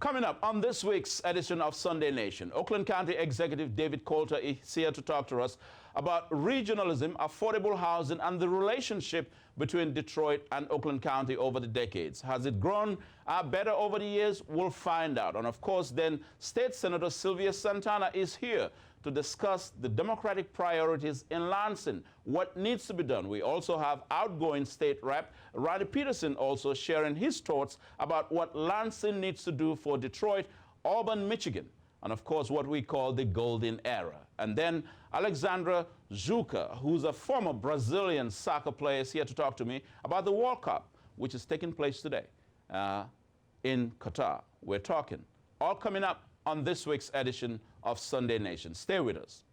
Coming up on this week's edition of Sunday Nation, Oakland County Executive David Coulter is here to talk to us about regionalism, affordable housing, and the relationship between Detroit and Oakland County over the decades. Has it grown better over the years? We'll find out. And of course, then State Senator Sylvia Santana is here to discuss the Democratic priorities in Lansing, what needs to be done. We also have outgoing State Rep Ronnie Peterson also sharing his thoughts about what Lansing needs to do for Detroit, Auburn, Michigan, and of course what we call the golden era. And then Alexandra Zuka, who's a former Brazilian soccer player, is here to talk to me about the World Cup, which is taking place today in Qatar. We're talking. All coming up on this week's edition of Sunday Nation. Stay with us.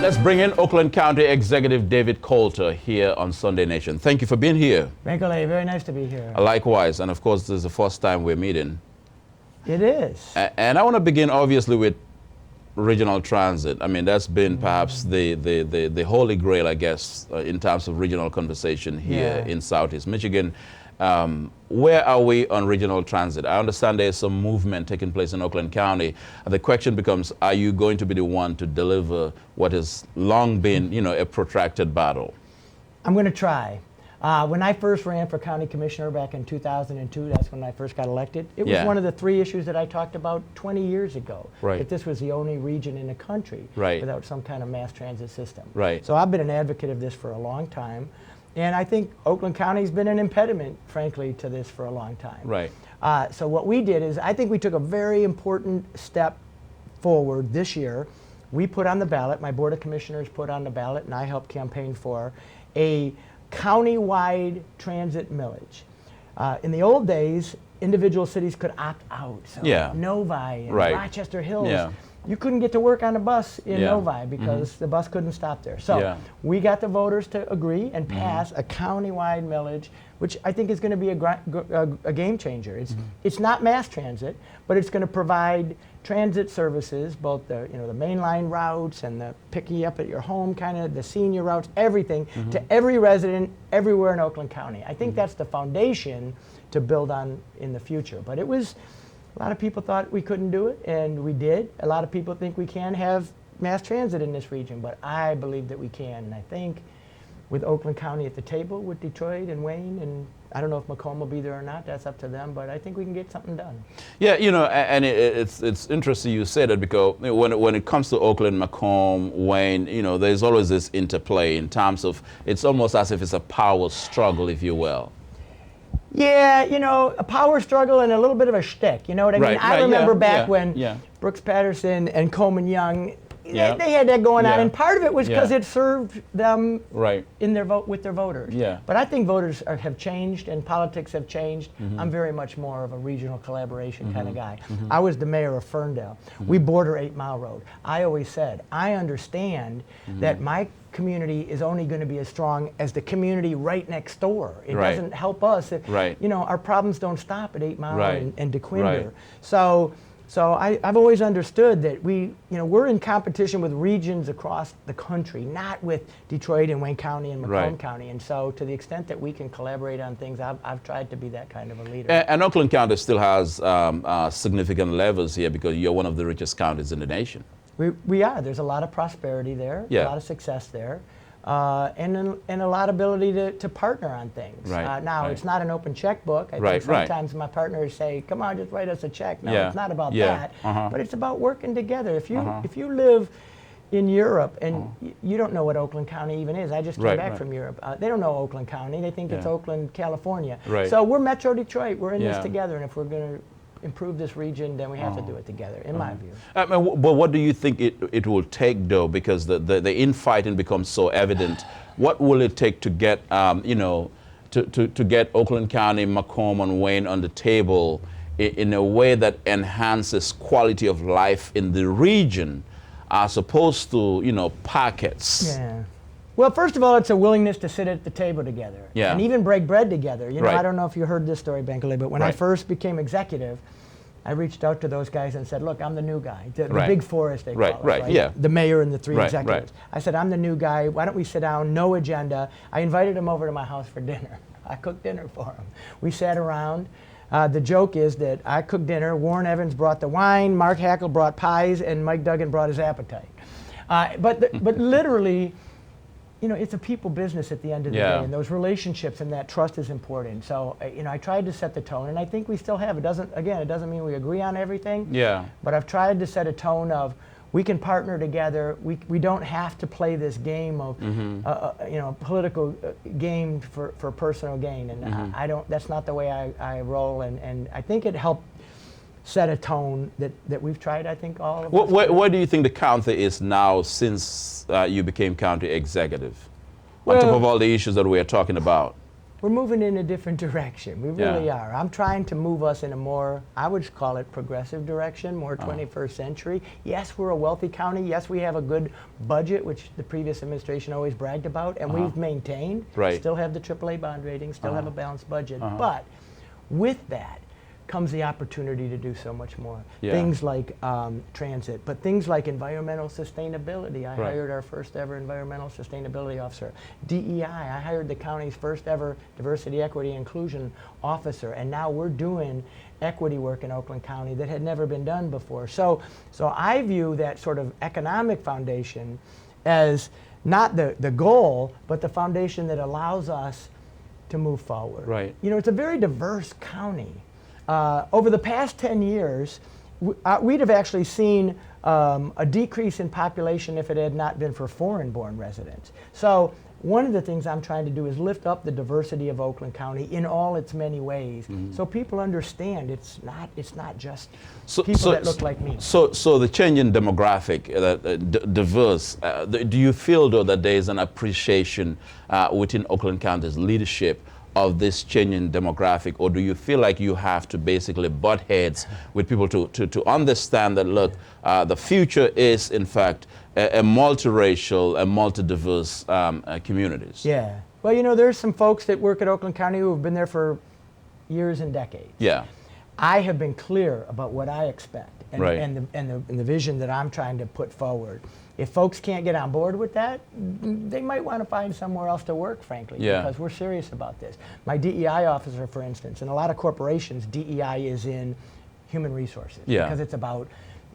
Let's bring in Oakland County Executive David Coulter here on Sunday Nation. Thank you for being here. Bankole, very nice to be here. Likewise, and of course this is the first time we're meeting. It is. And I want to begin obviously with regional transit. I mean, that's been perhaps the holy grail, I guess, in terms of regional conversation here in Southeast Michigan. Where are we on regional transit? I understand there's some movement taking place in Oakland County. The question becomes, are you going to be the one to deliver what has long been, you know, a protracted battle? I'm going to try. When I first ran for county commissioner back in 2002, that's when I first got elected, it was one of the three issues that I talked about 20 years ago, that this was the only region in the country without some kind of mass transit system. So I've been an advocate of this for a long time. And I think Oakland County's been an impediment, frankly, to this for a long time. So what we did is, I think we took a very important step forward this year. We put on the ballot, my Board of Commissioners put on the ballot, and I helped campaign for a county-wide transit millage. In the old days, individual cities could opt out. So Novi and Rochester Hills, you couldn't get to work on a bus in Novi because the bus couldn't stop there. So we got the voters to agree and pass a county-wide millage, which I think is going to be a game changer. It's not mass transit, but it's going to provide transit services, both the the mainline routes and the pick you up at your home kind of, the senior routes, everything to every resident everywhere in Oakland County. I think that's the foundation to build on in the future. But it was, a lot of people thought we couldn't do it, and we did. A lot of people think we can have mass transit in this region, but I believe that we can. And I think with Oakland County at the table, with Detroit and Wayne, and I don't know if Macomb will be there or not, that's up to them, but I think we can get something done. Yeah, you know, and it's interesting you say that, because when it comes to Oakland, Macomb, Wayne, you know, there's always this interplay in terms of, it's almost as if it's a power struggle, if you will. Yeah, you know, a power struggle and a little bit of a shtick, you know what I mean? I remember back when Brooks Patterson and Coleman Young, they had that going on, and part of it was because it served them in their vote with their voters. But I think voters have changed and politics have changed. I'm very much more of a regional collaboration kind of guy. I was the mayor of Ferndale. We border 8 Mile Road. I always said, I understand that my community is only going to be as strong as the community right next door. It doesn't help us. You know, our problems don't stop at 8 Mile and DeQuinder. So I've always understood that we're in competition with regions across the country, not with Detroit and Wayne County and Macomb County. And so to the extent that we can collaborate on things, I've tried to be that kind of a leader. And Oakland County still has significant levers here, because you're one of the richest counties in the nation. We are. There's a lot of prosperity there, a lot of success there, and a lot of ability to partner on things. Now, it's not an open checkbook. I think sometimes my partners say, come on, just write us a check. No, it's not about that, but it's about working together. If you live in Europe and you don't know what Oakland County even is, I just came back from Europe. They don't know Oakland County. They think it's Oakland, California. So we're Metro Detroit. We're in this together, and if we're going to improve this region, then we have to do it together, in my view. But what do you think it will take, though, because the infighting becomes so evident? What will it take to get, you know, to get Oakland County, Macomb, and Wayne on the table in a way that enhances quality of life in the region, as opposed to, you know, pockets? Yeah. Well, first of all, it's a willingness to sit at the table together, and even break bread together. You know, I don't know if you heard this story, Bankole, but when I first became executive, I reached out to those guys and said, look, I'm the new guy. The big four, as they call it, right? Yeah. The mayor and the three executives. I said, I'm the new guy. Why don't we sit down? No agenda. I invited them over to my house for dinner. I cooked dinner for them. We sat around. The joke is that I cooked dinner. Warren Evans brought the wine. Mark Hackle brought pies, and Mike Duggan brought his appetite. But literally, you know, it's a people business at the end of the day, and those relationships and that trust is important. So, you know, I tried to set the tone, and I think we still have. It doesn't mean we agree on everything. Yeah. But I've tried to set a tone of, we can partner together. We don't have to play this game of, you know, political game for personal gain. And I don't. That's not the way I roll. And I think it helped set a tone that we've tried, I think, all of us. Where do you think the county is now since you became county executive? On top of all the issues that we're talking about. We're moving in a different direction. We really are. I'm trying to move us in a more, I would call it progressive direction, more 21st century. Yes, we're a wealthy county. Yes, we have a good budget, which the previous administration always bragged about, and we've maintained. Still have the AAA bond rating, still have a balanced budget. But with that comes the opportunity to do so much more. Things like transit, but things like environmental sustainability. I hired our first ever environmental sustainability officer. DEI, I hired the county's first ever diversity, equity, inclusion officer, and now we're doing equity work in Oakland County that had never been done before. So I view that sort of economic foundation as not the goal, but the foundation that allows us to move forward. You know, it's a very diverse county. Over the past 10 years, we'd have actually seen a decrease in population if it had not been for foreign-born residents. So one of the things I'm trying to do is lift up the diversity of Oakland County in all its many ways, so people understand it's not just people that look like me. So the change in demographic, diverse, do you feel, though, that there is an appreciation within Oakland County's leadership of this changing demographic, or do you feel like you have to basically butt heads with people to understand that, look, the future is, in fact, a multiracial and multi-diverse communities? Yeah. Well, you know, there's some folks that work at Oakland County who have been there for years and decades. Yeah. I have been clear about what I expect and the vision that I'm trying to put forward. If folks can't get on board with that, they might want to find somewhere else to work, frankly, because we're serious about this. My DEI officer, for instance, in a lot of corporations, DEI is in human resources because it's about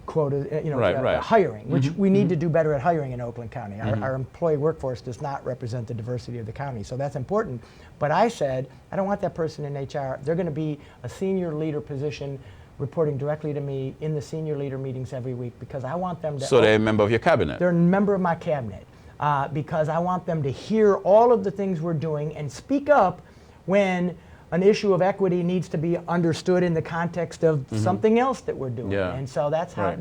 quota, you know, hiring, which we need to do better at hiring in Oakland County. Our employee workforce does not represent the diversity of the county, so that's important. But I said, I don't want that person in HR. They're going to be a senior leader position, reporting directly to me in the senior leader meetings every week, because I want them to... So they're a member of your cabinet? They're a member of my cabinet, because I want them to hear all of the things we're doing and speak up when an issue of equity needs to be understood in the context of something else that we're doing. And so that's how,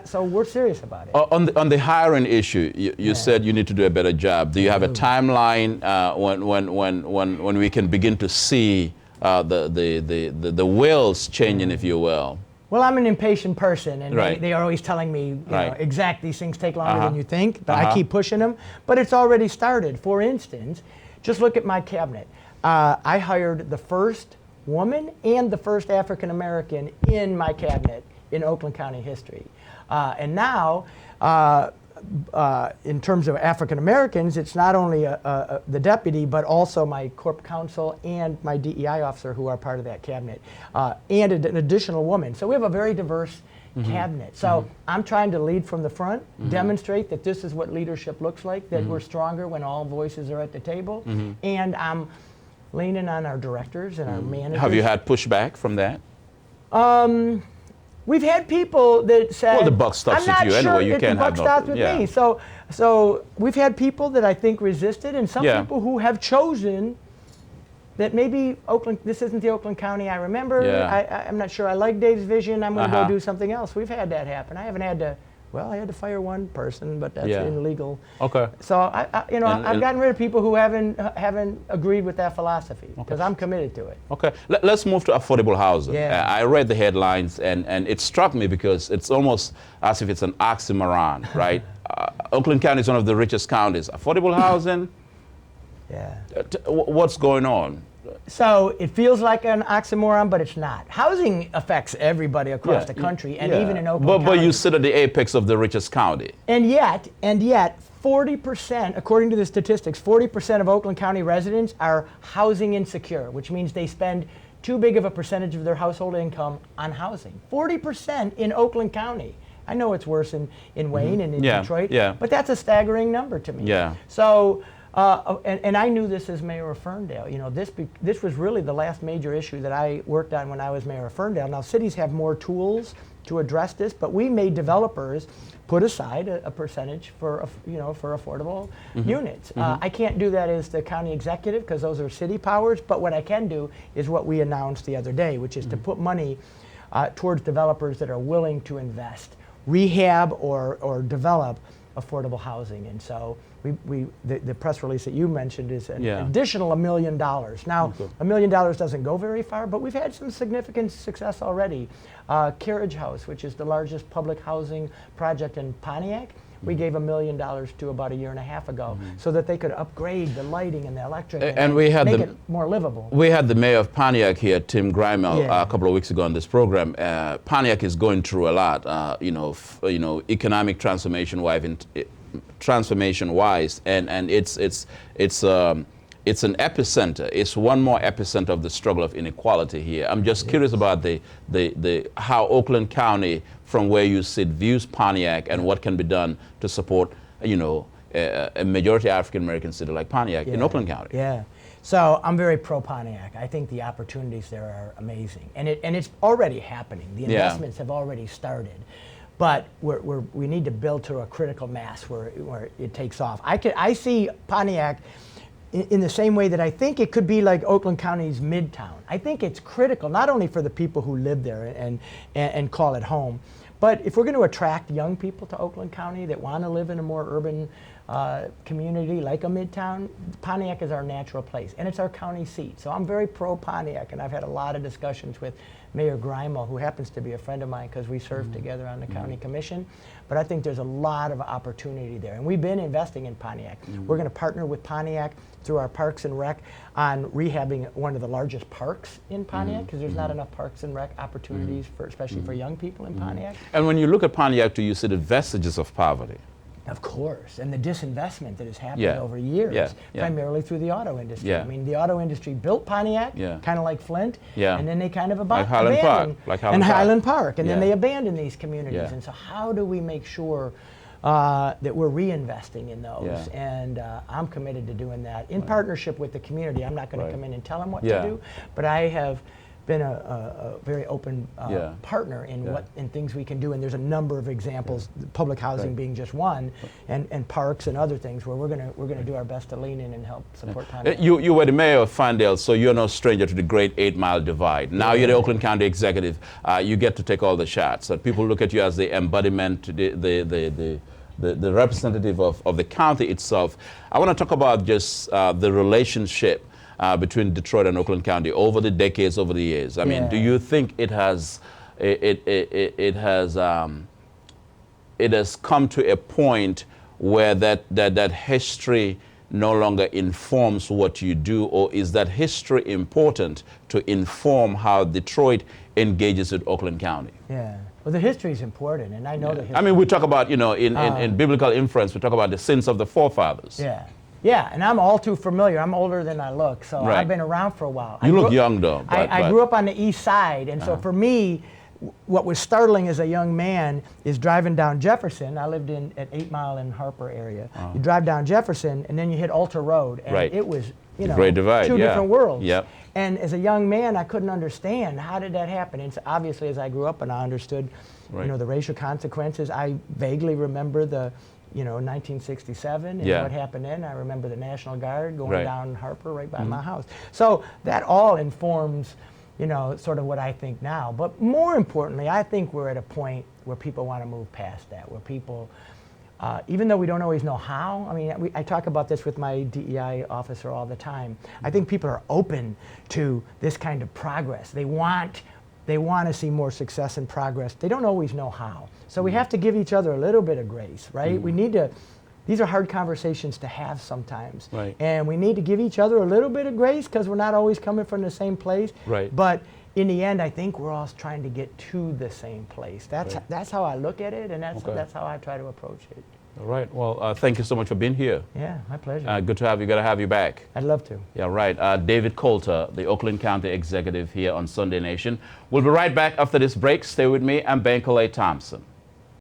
so we're serious about it. On the hiring issue, you said you need to do a better job. Do you have a timeline when we can begin to see the wheels changing, if you will? Well, I'm an impatient person, and they are always telling me, you know, these things take longer than you think, but I keep pushing them. But it's already started. For instance, just look at my cabinet. I hired the first woman and the first African American in my cabinet in Oakland County history. And now, in terms of African Americans, it's not only the deputy, but also my corp counsel and my DEI officer who are part of that cabinet, and an additional woman. So we have a very diverse cabinet. So I'm trying to lead from the front, demonstrate that this is what leadership looks like, that we're stronger when all voices are at the table, and I'm leaning on our directors and our managers. Have you had pushback from that? We've had people that said, well, the buck stops with you anyway. You can't have the buck stops with me. So we've had people that I think resisted, and some people who have chosen that maybe Oakland, this isn't the Oakland County I remember. I'm not sure I like Dave's vision. I'm going to go do something else. We've had that happen. I haven't had to Well, I had to fire one person, but that's illegal. Okay. So I've gotten rid of people who haven't agreed with that philosophy because I'm committed to it. Okay. Let's move to affordable housing. Yeah. I read the headlines and it struck me because it's almost as if it's an oxymoron, right? Oakland County is one of the richest counties. Affordable housing. Yeah. What's going on? So it feels like an oxymoron, but it's not. Housing affects everybody across the country, and even in Oakland County. But you sit at the apex of the richest county. And yet, 40%, according to the statistics, 40% of Oakland County residents are housing insecure, which means they spend too big of a percentage of their household income on housing. 40% in Oakland County. I know it's worse in Wayne and in Detroit, but that's a staggering number to me. Yeah. So. And I knew this as mayor of Ferndale. You know, this was really the last major issue that I worked on when I was mayor of Ferndale. Now, cities have more tools to address this, but we made developers put aside a percentage for affordable units. I can't do that as the county executive because those are city powers. But what I can do is what we announced the other day, which is to put money towards developers that are willing to invest, rehab, or develop affordable housing. And so the press release that you mentioned is an additional $1 million. Now, $1 million doesn't go very far, but we've had some significant success already. Carriage House, which is the largest public housing project in Pontiac, we gave $1 million to about a year and a half ago so that they could upgrade the lighting and the electric and we had make it more livable. We had the mayor of Pontiac here, Tim Grimel, a couple of weeks ago on this program. Pontiac is going through a lot, economic transformation-wise, and it's an epicenter. It's one more epicenter of the struggle of inequality here. I'm just curious about how Oakland County, from where you sit, views Pontiac and what can be done to support, a majority African American city like Pontiac in Oakland County. Yeah. So I'm very pro Pontiac. I think the opportunities there are amazing, and it's already happening. The investments have already started. But we need to build to a critical mass where it takes off. I see Pontiac in the same way that I think it could be like Oakland County's Midtown. I think it's critical, not only for the people who live there and call it home, but if we're going to attract young people to Oakland County that want to live in a more urban community like a Midtown, Pontiac is our natural place, and it's our county seat. So I'm very pro Pontiac, and I've had a lot of discussions with Mayor Grimel, who happens to be a friend of mine because we served together on the county commission. But I think there's a lot of opportunity there, and we've been investing in Pontiac. We're going to partner with Pontiac through our Parks and Rec on rehabbing one of the largest parks in Pontiac, because there's not enough Parks and Rec opportunities, especially for young people in Pontiac. And when you look at Pontiac, do you see the vestiges of poverty? Of course, and the disinvestment that has happened over years, primarily through the auto industry. I mean, the auto industry built Pontiac, kind of like Flint, and then they kind of abandoned Highland Park, and then they abandoned these communities. And so how do we make sure that we're reinvesting in those? And I'm committed to doing that in partnership with the community. I'm not going to come in and tell them what to do, but I have been a very open partner in things we can do, and there's a number of examples, public housing being just one, and parks and other things where we're gonna do our best to lean in and help support Pontiac. You were the mayor of Ferndale, so you're no stranger to the great 8 Mile Divide. Now you're the Oakland County executive. You get to take all the shots. So people look at you as the embodiment, the representative of the county itself. I want to talk about just the relationship between Detroit and Oakland County over the decades, over the years. I mean, do you think it has come to a point where that history no longer informs what you do, or is that history important to inform how Detroit engages with Oakland County? Yeah. Well, the history is important, and I know the history. I mean, we talk about, in biblical inference, we talk about the sins of the forefathers. Yeah. Yeah, and I'm all too familiar. I'm older than I look, so I've been aroround for a while. You look young, though. I grew up on the east side, and so for me, what was startling as a young man is driving down Jefferson. I lived at 8 Mile and Harper area. You drive down Jefferson, and then you hit Alta Road, and it was, Great Divide, two different worlds. Yep. And as a young man, I couldn't understand how did that happen. And so obviously, as I grew up and I understood, the racial consequences, I vaguely remember the 1967 and what happened then. I remember the National Guard going down Harper right by my house. So that all informs you know, sort of what I think now. But more importantly, I think we're at a point where people want to move past that, where people, even though we don't always know how, I mean, I talk about this with my DEI officer all the time. I think people are open to this kind of progress. They want to see more success and progress. They don't always know how. So we have to give each other a little bit of grace, right? We need to, these are hard conversations to have sometimes. Right. And we need to give each other a little bit of grace because we're not always coming from the same place. Right. But in the end, I think we're all trying to get to the same place. That's how I look at it, and that's how I try to approach it. All right. Well, thank you so much for being here. Yeah, my pleasure. Good to have you. Got to have you back. I'd love to. Yeah, right. David Coulter, the Oakland County Executive here on Sunday Nation. We'll be right back after this break. Stay with me. I'm Bankole Thompson.